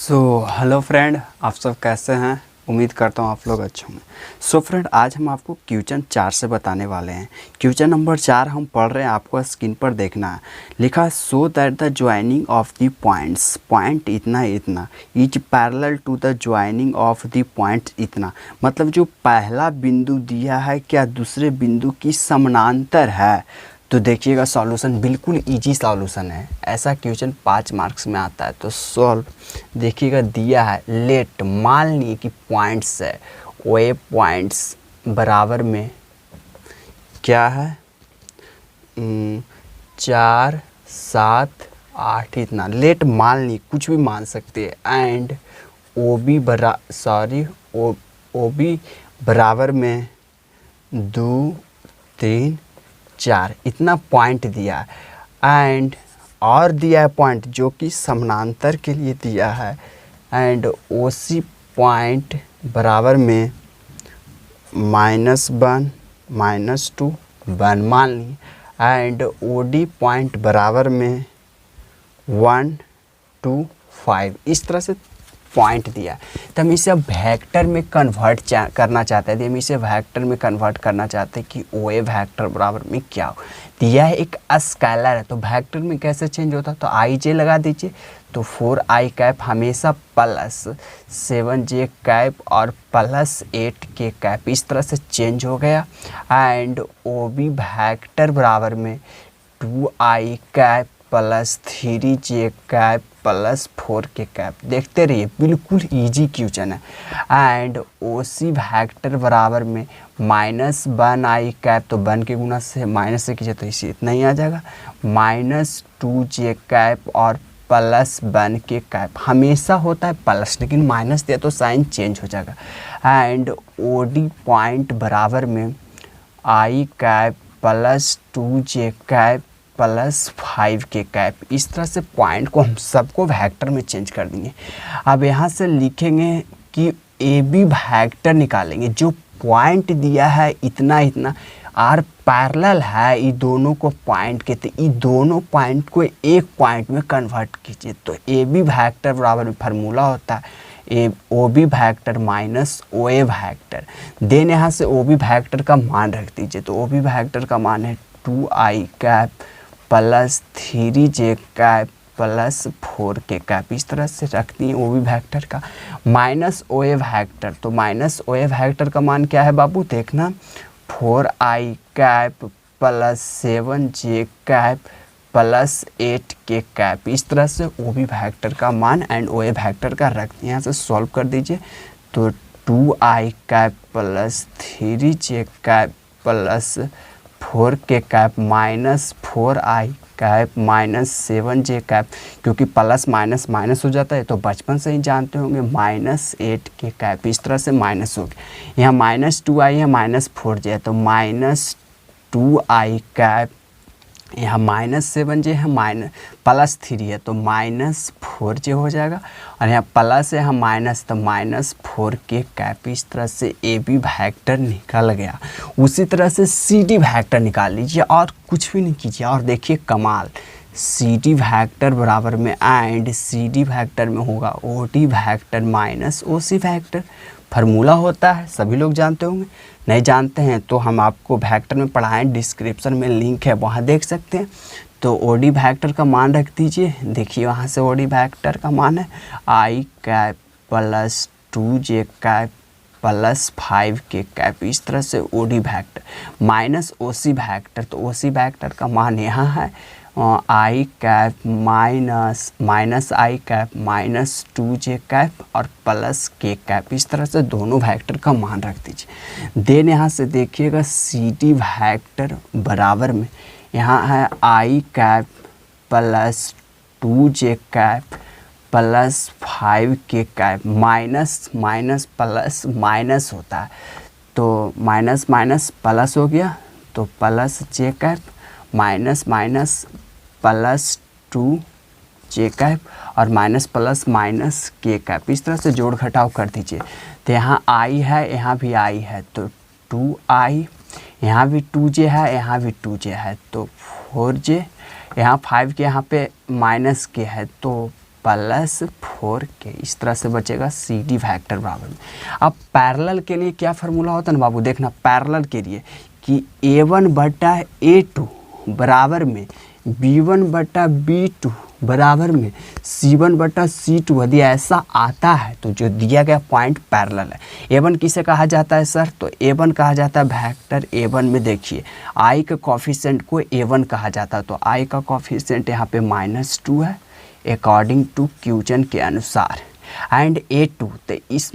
Hello friend, आप सब कैसे हैं। उम्मीद करता हूँ आप लोग अच्छे होंगे। फ्रेंड, आज हम आपको क्वेश्चन 4 से बताने वाले हैं। क्वेश्चन नंबर 4 हम पढ़ रहे हैं, आपको स्क्रीन पर देखना है। लिखा है so that the joining of the points, point इतना इतना is parallel to the joining of the point इतना। मतलब जो पहला बिंदु दिया है क्या दूसरे बिंदु की समानांतर है। तो देखिएगा सॉल्यूशन बिल्कुल इजी सॉल्यूशन है। ऐसा क्वेश्चन 5 मार्क्स में आता है। तो सॉल्व देखिएगा, दिया है लेट, मान लिए कि पॉइंट्स है, वे पॉइंट्स बराबर में क्या है 4 7 8 इतना। लेट मान ली, कुछ भी मान सकते हैं। एंड ओ बी बराबर में 2 3 4 इतना पॉइंट दिया है। एंड और दिया है पॉइंट जो कि समानांतर के लिए दिया है। एंड ओ सी पॉइंट बराबर में -1 -2 1 मान ली। एंड ओ डी पॉइंट बराबर में 1 2 5 इस तरह से पॉइंट दिया। तो हम इसे अब वेक्टर में कन्वर्ट करना चाहते हैं। हम इसे वेक्टर में कन्वर्ट करना चाहते हैं कि ओ ए वेक्टर बराबर में क्या हो। दिया है एक स्केलर है, तो वेक्टर में कैसे चेंज होता है। तो आई जे लगा दीजिए, तो 4i कैप हमेशा प्लस 7j कैप और प्लस 8k कैप इस तरह से चेंज हो गया। एंड ओ बी वेक्टर बराबर में 2i cap plus 3j cap plus 4k cap. देखते रहिए, बिल्कुल इजी क्वेश्चन है। एंड ओ सी वेक्टर बराबर में -1i कैप, तो 1 के गुना से माइनस से कीजिए तो इसे इतना ही आ जाएगा। -2j कैप और प्लस 1k कैप हमेशा होता है प्लस, लेकिन माइनस दिया तो साइन चेंज हो जाएगा। एंड ओ डी पॉइंट बराबर में i cap plus 2j cap plus 5k cap. इस तरह से पॉइंट को हम सबको वेक्टर में चेंज कर देंगे। अब यहाँ से लिखेंगे कि ए बी वेक्टर निकालेंगे। जो पॉइंट दिया है इतना इतना और पैरेलल है ये दोनों को पॉइंट के, तो ये दोनों पॉइंट को एक पॉइंट में कन्वर्ट कीजिए। तो ए बी वेक्टर बराबर में फार्मूला होता है O B vector minus O ए वेक्टर। देन यहाँ से ओ बी वेक्टर का मान रख दीजिए। तो ओ बी वेक्टर का मान है 2i cap plus 3j cap plus 4k cap. इस तरह से रखती हैं ओ बी वेक्टर का। माइनस ओ ए वेक्टर, तो माइनस ओ ए वेक्टर का मान क्या है बाबू, देखना 4i cap plus 7j cap plus 8k cap. इस तरह से ओ बी वेक्टर का मान एंड ओ ए वेक्टर का रख दिए। यहाँ से सॉल्व कर दीजिए। तो 2i cap plus 3j cap plus 4k cap minus 4i cap minus 7j cap, क्योंकि प्लस माइनस माइनस हो जाता है तो बचपन से ही जानते होंगे, माइनस 8k कैप। इस तरह से माइनस हो गया। यहाँ -2i है, -4j है, तो -2i कैप। यहाँ -7j है, प्लस 3 है तो -4j हो जाएगा। और यहाँ प्लस है, यहाँ माइनस, तो -4k कैप। इस तरह से ए बी वेक्टर निकल गया। उसी तरह से सी डी वेक्टर निकाल लीजिए और कुछ भी नहीं कीजिए। और देखिए कमाल, सी डी वेक्टर बराबर में एंड सी डी वेक्टर में होगा O D vector minus O C vector. Formula होता है, सभी लोग जानते होंगे। नहीं जानते हैं तो हम आपको वेक्टर में पढ़ाएं, डिस्क्रिप्शन में लिंक है, वहाँ देख सकते हैं। तो ओ डी वेक्टर का मान रख दीजिए। देखिए वहाँ से ओ डी वेक्टर का मान है i cap plus 2j cap plus 5k cap. इस तरह से O D vector minus O C vector, तो ओ सी वेक्टर का मान यहाँ है i cap minus i cap minus 2j cap और प्लस k कैप। इस तरह से दोनों वेक्टर का मान रख दीजिए। देन यहाँ से देखिएगा सी डी वेक्टर बराबर में यहाँ है i cap plus 2j cap plus 5k cap. Minus minus plus minus होता है, तो माइनस माइनस प्लस हो गया, तो plus j cap minus minus plus 2j cap और minus plus minus k cap. इस तरह से जोड़ घटाव कर दीजिए। तो यहाँ i है, यहाँ भी i है, तो 2i, यहाँ भी 2j है, यहाँ भी 2j है, तो 4j। यहाँ 5 के यहाँ पे माइनस के है तो प्लस 4k, इस तरह से बचेगा सी डी वेक्टर बराबर में। अब पैरेलल के लिए क्या फार्मूला होता है ना बाबू, देखना पैरेलल के लिए कि a1/a2 बराबर में b1/b2 बराबर में c1/c2। यदि ऐसा आता है तो जो दिया गया पॉइंट पैरेलल है। a1 किसे कहा जाता है सर, तो a1 कहा जाता है वेक्टर a1 में देखिए i का कॉफिशिएंट को a1 कहा जाता है, तो i का कॉफिशिएंट यहाँ पे -2 है अकॉर्डिंग टू क्यूजन के अनुसार। एंड a2, तो इस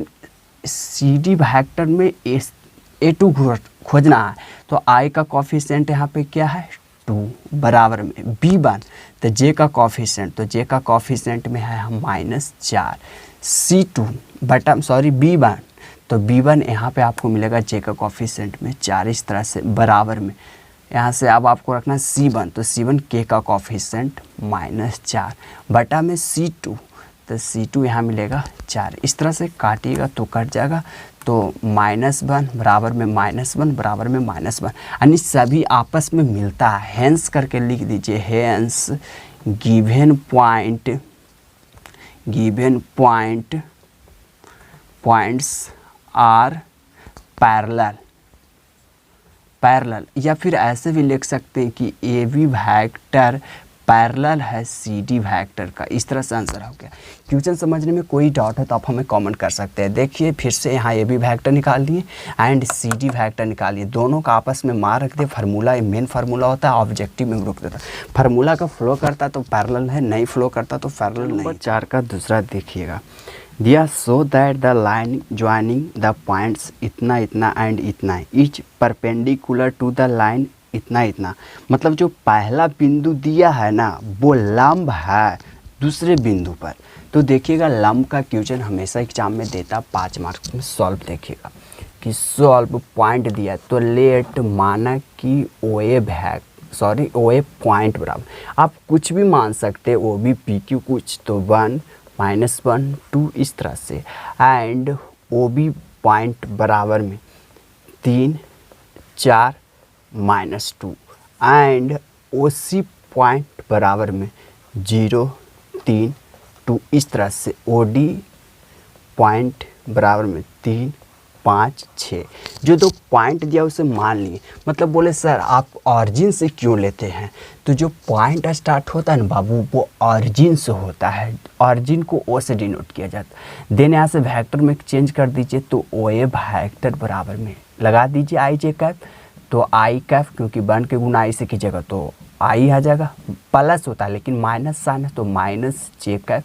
सी डी वेक्टर में a2 खोजना है, तो i का कॉफिशिएंट यहाँ पे क्या है 2 बराबर में b1, तो j का कॉफिशिएंट, तो j का कॉफिशिएंट में है हम -4 c2 बटा b1, तो b1 यहाँ पे आपको मिलेगा j का कॉफिशिएंट में 4, इस तरह से बराबर में। यहाँ से अब आपको रखना c1, तो c1 k का कॉफिशिएंट -4 बटा में c2, तो c2 यहाँ मिलेगा 4, इस तरह से काटिएगा तो कट जाएगा, तो -1 बराबर में -1 बराबर में -1, यानी सभी आपस में मिलता है। हेंस करके लिख दीजिए, hence given points are parallel, या फिर ऐसे भी लिख सकते हैं कि ए बी वेक्टर पैरेलल है सी डी वेक्टर का। इस तरह से आंसर हो गया। क्वेश्चन समझने में कोई डाउट है तो आप हमें कमेंट कर सकते हैं। देखिए फिर से यहाँ ए बी वेक्टर निकाल लिए एंड सी डी वेक्टर निकालिए, दोनों का आपस में मार रख दे। फार्मूला मेन फार्मूला होता है, ऑब्जेक्टिव में रोक देता है। फार्मूला का फ्लो करता तो पैरेलल है, नहीं फ्लो करता तो पैरेलल नहीं। नंबर 4 का दूसरा देखिएगा, दिया so that the line joining the points इतना इतना एंड इतना each perpendicular to the line इतना इतना। मतलब जो पहला बिंदु दिया है ना वो लंब है दूसरे बिंदु पर। तो देखिएगा लंब का क्वेश्चन हमेशा एग्जाम में देता 5 मार्क्स में। सॉल्व देखिएगा कि सॉल्व पॉइंट दिया, तो लेट माना कि ओ ए पॉइंट बराबर, आप कुछ भी मान सकते ओ बी पी क्यू कुछ, तो 1 -1 2 इस तरह से। एंड ओ बी पॉइंट बराबर में 3 4 -2 एंड ओ सी पॉइंट बराबर में 0 3 2 इस तरह से। ओ डी पॉइंट बराबर में 3 5 6। जो दो पॉइंट दिया उसे मान लिए। मतलब बोले सर आप ऑरिजिन से क्यों लेते हैं, तो जो पॉइंट स्टार्ट होता है ना बाबू वो ऑरिजिन से होता है, ऑरिजिन को ओ से डिनोट किया जाता है। देन यहाँ से वेक्टर में चेंज कर दीजिए, तो ओ ए वेक्टर बराबर में लगा दीजिए आई जे कैप, तो आई कैप क्योंकि 1 के गुना आई से कीजिएगा तो आई आ जाएगा, प्लस होता है लेकिन माइनस साइन है तो -j कैप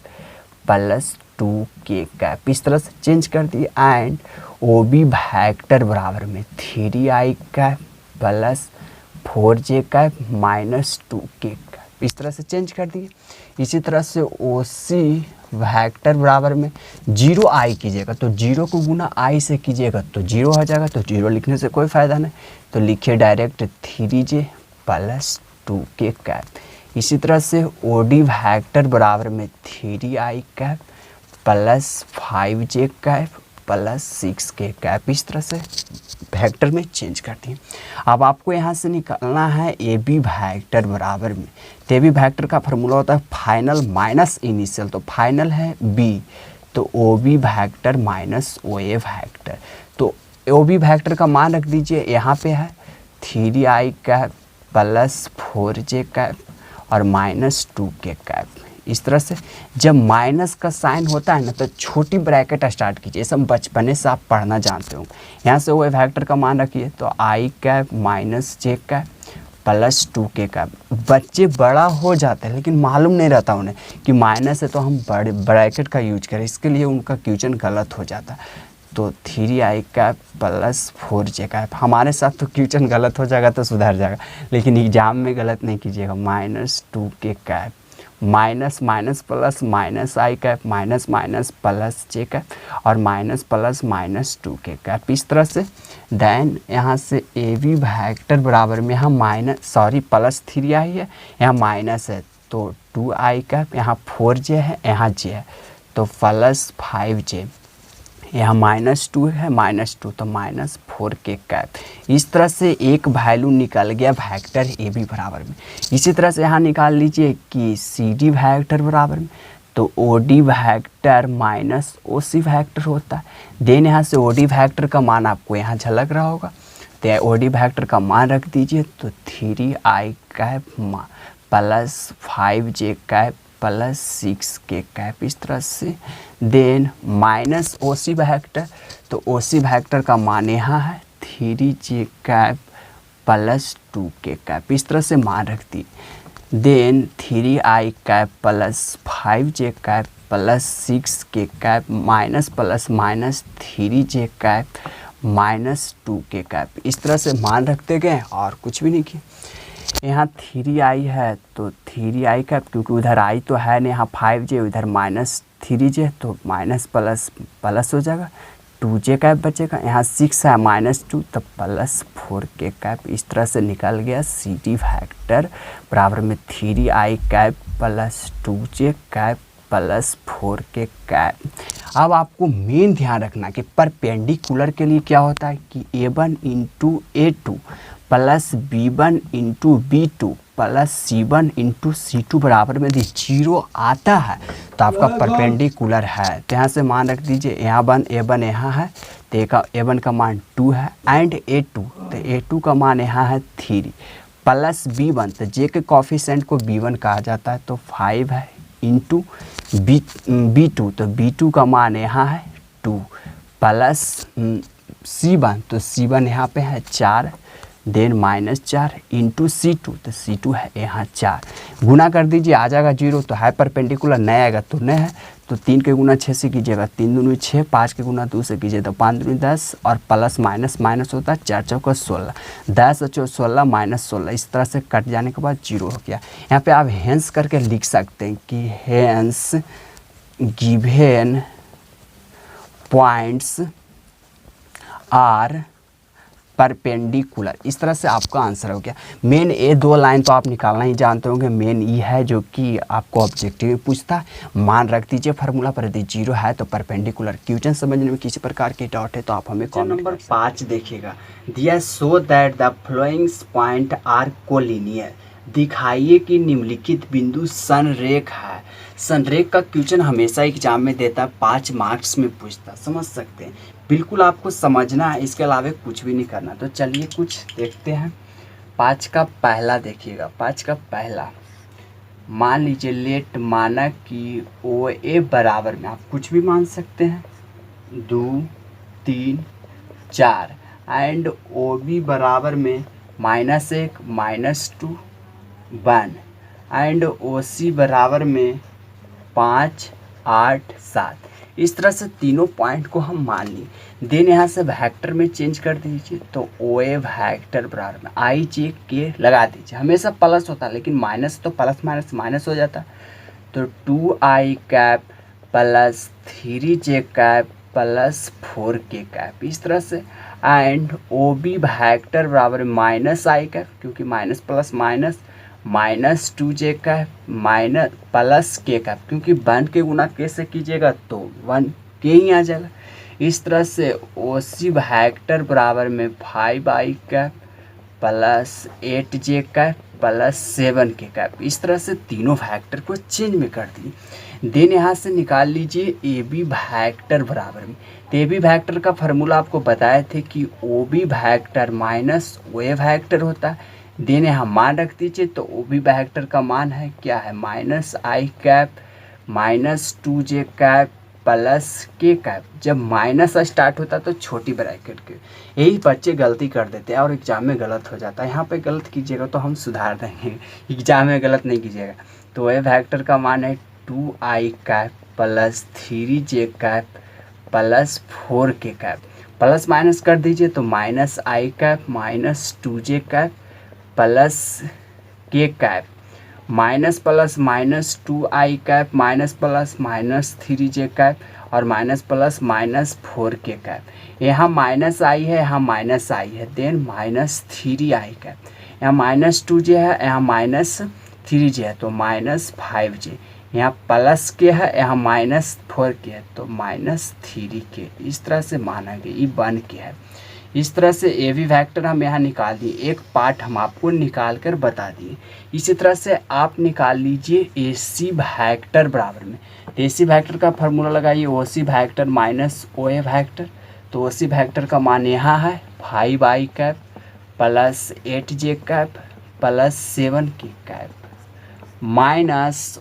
+2 k कैप। इस तरह से चेंज कर दिए। एंड ओ बी वेक्टर बराबर में 3i cap +4j cap -2 k cap. इस तरह से चेंज कर दिए। इसी तरह से ओ सी वेक्टर बराबर में 0i कीजिएगा, तो 0 को गुना i से कीजिएगा तो 0 आ जाएगा, तो 0 लिखने से कोई फ़ायदा नहीं, तो लिखिए डायरेक्ट 3j +2 k कैप। इसी तरह से ओ डी वेक्टर बराबर में 3i cap +5j cap +6 k cap. इस तरह से वेक्टर में चेंज कर दिए। अब आपको यहाँ से निकालना है ए बी वेक्टर बराबर में, तो ए बी वेक्टर का फार्मूला होता है फाइनल माइनस इनिशियल, तो फाइनल है बी, तो O B vector minus O ए वेक्टर। तो ओ बी वेक्टर का मान रख दीजिए, यहाँ पे है 3i कैप +4j कैप और -2 k कैप। इस तरह से जब माइनस का साइन होता है ना तो छोटी ब्रैकेट स्टार्ट कीजिए, सब बचपने से आप पढ़ना जानते हो। यहाँ से वो वेक्टर का मान रखिए, तो i cap -j cap +2 k cap. बच्चे बड़ा हो जाते हैं लेकिन मालूम नहीं रहता उन्हें कि माइनस है तो हम बड़े ब्रैकेट का यूज करें, इसके लिए उनका क्वेश्चन गलत हो जाता है। तो 3i कैप +4j कैप। हमारे साथ तो क्वेश्चन गलत हो जाएगा तो सुधर जाएगा, लेकिन एग्जाम में गलत नहीं कीजिएगा। -2 k cap minus minus plus -i cap +j cap और -+-2 k कैप। इस तरह से देन यहाँ से ए बी वेक्टर बराबर में यहाँ +3i है, यहाँ माइनस है तो 2i कैप, यहाँ 4j है, यहाँ j है तो +5j, यहाँ -2 है, -2 तो -4 k कैप। इस तरह से एक वैल्यू निकल गया वेक्टर ए बी बराबर में। इसी तरह से यहाँ निकाल लीजिए कि सी डी वेक्टर बराबर में, तो ओडी वेक्टर माइनस ओसी वेक्टर होता है। देन यहाँ से ओडी वेक्टर का मान आपको यहाँ झलक रहा होगा, तो ओडी वेक्टर का मान रख दीजिए, तो 3i cap plus 5j cap plus 6k cap, इस तरह से। देन माइनस ओसी वेक्टर, तो ओसी वेक्टर का मान यहाँ है 3j cap plus 2k cap, इस तरह से मान रख दी। Then 3i cap plus 5j cap plus 6k cap minus plus minus 3j cap minus 2k cap, इस तरह से मान रखते गए और कुछ भी नहीं किए। यहाँ 3i है तो 3i कैप, क्योंकि उधर i तो है नहीं, यहाँ 5j उधर माइनस 3j, तो माइनस प्लस प्लस हो जाएगा, 2j कैप बचेगा। यहाँ 6 है माइनस 2, तो प्लस 4k कैप, इस तरह से निकल गया सी डी वेक्टर बराबर में 3i cap plus 2j cap plus 4k cap. अब आपको मेन ध्यान रखना कि परपेंडिकुलर के लिए क्या होता है कि a1 into a2 plus b1 into b2 plus c1 into c2 बराबर में यदि 0 आता है तो आपका परपेंडिकुलर है। तो यहाँ से मान रख दीजिए, यहाँ a1 यहाँ है तो a1 का मान 2 है, एंड a2 तो a2 का मान यहाँ है 3 प्लस b1, तो j के कॉफिशेंट को b1 कहा जाता है तो 5 है, इंटू b2 तो b2 का मान यहाँ है 2 प्लस c1, तो c1 यहाँ पे है 4, देन माइनस 4 इंटू c2, तो c2 है यहाँ 4, गुना कर दीजिए आ जाएगा 0, तो है परपेंडिकुलर, नहीं आएगा तो नहीं है। तो 3 के गुना 6 से कीजिएगा 3 दूनी 6, 5 के गुना 2 से कीजिए तो 5 दूनी 10, और प्लस माइनस माइनस होता है 4 चौका 16, 10 और 16 माइनस 16, इस तरह से कट जाने के बाद 0 हो गया। यहाँ पे आप हेंस करके लिख सकते हैं कि hence given points are perpendicular, इस तरह से आपका आंसर हो गया। मेन ए 2 लाइन तो आप निकालना ही जानते होंगे, मेन ई है जो कि आपको ऑब्जेक्टिव में पूछता है। मान रख दीजिए फार्मूला पर, यदि 0 है तो परपेंडिकुलर। क्वेश्चन समझने में किसी प्रकार के डाउट है तो आप हमें कमेंट नंबर 5 देखिएगा, दिया so that the following point are collinear, दिखाइए कि निम्नलिखित बिंदु संरेख है। संरेख का क्वेश्चन हमेशा एग्जाम में देता है, 5 मार्क्स में पूछता, समझ सकते हैं। बिल्कुल आपको समझना है, इसके अलावा कुछ भी नहीं करना। तो चलिए कुछ देखते हैं। 5 का पहला देखिएगा, 5 का पहला मान लीजिए लेट माना कि ओ ए बराबर में, आप कुछ भी मान सकते हैं, 2 3 4, एंड ओ बी बराबर में -1 -2 1, एंड ओ सी बराबर में 5 8 7, इस तरह से तीनों पॉइंट को हम मान लिए। देन यहाँ से वेक्टर में चेंज कर दीजिए, तो ओ ए वेक्टर बराबर में आई जे के लगा दीजिए। हमेशा प्लस होता है लेकिन माइनस तो प्लस माइनस माइनस हो जाता, तो 2i cap plus 3j cap plus 4k cap, इस तरह से। एंड ओ बी वेक्टर बराबर -i कैप, क्योंकि minus plus minus -2j cap minus plus k cap, क्योंकि 1 के गुना k से कीजिएगा तो 1k ही आ जाएगा। इस तरह से ओ सी वेक्टर बराबर में 5i cap plus 8j cap plus 7k cap, इस तरह से तीनों वेक्टर को चेंज में कर दिए। देन यहाँ से निकाल लीजिए ए बी वेक्टर बराबर में, तो ए बी वेक्टर का फार्मूला आपको बताए थे कि O B vector minus O ए वेक्टर होता है। देन यहाँ मान रख दीजिए, तो ओ बी वेक्टर का मान है क्या है, -i cap -2j cap plus k cap. जब माइनस स्टार्ट होता है तो छोटी ब्रैकेट के, यही बच्चे गलती कर देते हैं और एग्जाम में गलत हो जाता है। यहाँ पे गलत कीजिएगा तो हम सुधार देंगे, एग्जाम में गलत नहीं कीजिएगा। तो ए वेक्टर का मान है 2i cap plus 3j cap plus 4k cap, plus minus कर दीजिए तो -i cap -2j cap plus k cap, minus plus -2i cap minus plus -3j cap, और माइनस प्लस -4k कैप। यहाँ -i है, यहाँ -i है, then -3i cap, यहाँ -2j है, यहाँ -3j है तो -5j, यहाँ प्लस k है, यहाँ -4k है तो -3k, इस तरह से माना गया। ये 1k है। इस तरह से ए वी वेक्टर हम यहाँ निकाल दिए, एक पार्ट हम आपको निकाल कर बता दिए। इसी तरह से आप निकाल लीजिए ए सी वेक्टर बराबर में, तो AC वेक्टर का फार्मूला लगाइए, OC vector minus OA vector. तो OC वेक्टर का मान यहाँ है 5i cap plus 8j cap plus 7k cap minus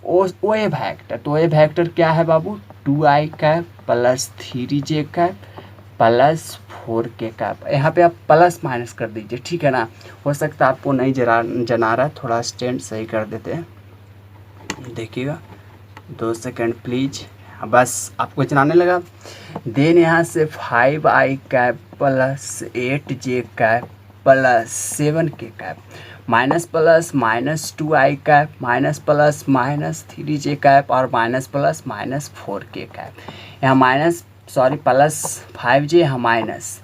OA vector. तो OA वेक्टर क्या है बाबू, 2i cap plus 3j cap plus 4k cap. यहाँ पे आप प्लस माइनस कर दीजिए, ठीक है ना। हो सकता है आपको नहीं जना रहा, थोड़ा स्टैंड सही कर देते हैं, देखिएगा 2 सेकंड प्लीज। बस आपको जनाने लगा। देन यहाँ से 5i cap plus 8j cap plus 7k cap minus plus minus 2i cap minus plus minus 3j cap और minus plus minus 4k cap. यहाँ माइनस प्लस 5j यहाँ माइनस,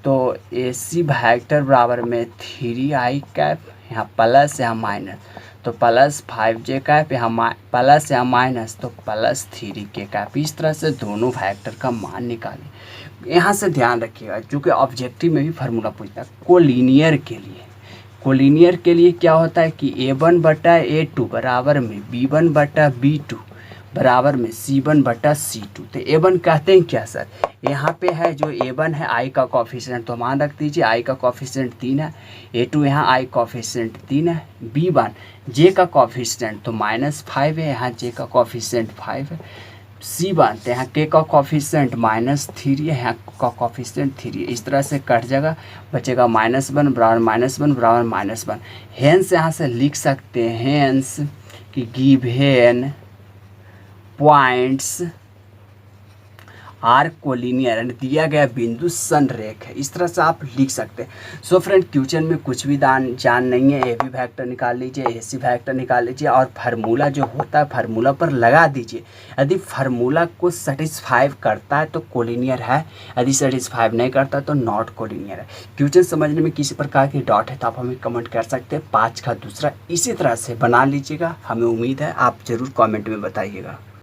तो AC वेक्टर बराबर में 3i कैप, यहाँ plus यहाँ minus, तो plus 5j cap, यहाँ प्लस यहाँ माइनस, तो प्लस 3k कैप। इस तरह से दोनों वेक्टर का मान निकालें। यहाँ से ध्यान रखिएगा, चूँकि ऑब्जेक्टिव में भी फार्मूला पूछता है कोलिनियर के लिए। कोलिनियर के लिए क्या होता है कि A1 बटा A2 बराबर में B1 बटा B2 बराबर में C1 बटा C2। तो A1 कहते हैं क्या सर, यहाँ पे है जो A1 है I का कोफिशिएंट, तो मान रख दीजिए I का कोफिशिएंट 3 है, A2 यहाँ I कोफिशिएंट 3 है, B1 J का कोफिशिएंट तो -5 है, यहाँ J का कोफिशिएंट 5 है, C1 तो यहाँ K का कोफिशिएंट -3 है, यहाँ का कोफिशिएंट 3 है। इस तरह से कट जाएगा, बचेगा -1 बराबर -1 बराबर -1। हेंस यहाँ से लिख सकते हैं हेंस कि गिवन पॉइंट्स आर कोलिनियर, दिया गया बिंदु संरेख है। इस तरह से आप लिख सकते हैं। सो फ्रेंड, क्वेश्चन में कुछ भी जान नहीं है, AB वेक्टर निकाल लीजिए, AC वेक्टर निकाल लीजिए और फार्मूला जो होता है फार्मूला पर लगा दीजिए। यदि फार्मूला को सेटिस्फाई करता है तो कोलिनियर है, यदि सेटिस्फाई नहीं करता तो नॉट कोलिनियर है। क्वेश्चन समझने में किसी प्रकार की डाउट है तो आप हमें कमेंट कर सकते हैं। 5 का दूसरा इसी तरह से बना लीजिएगा, हमें उम्मीद है आप ज़रूर कॉमेंट में बताइएगा।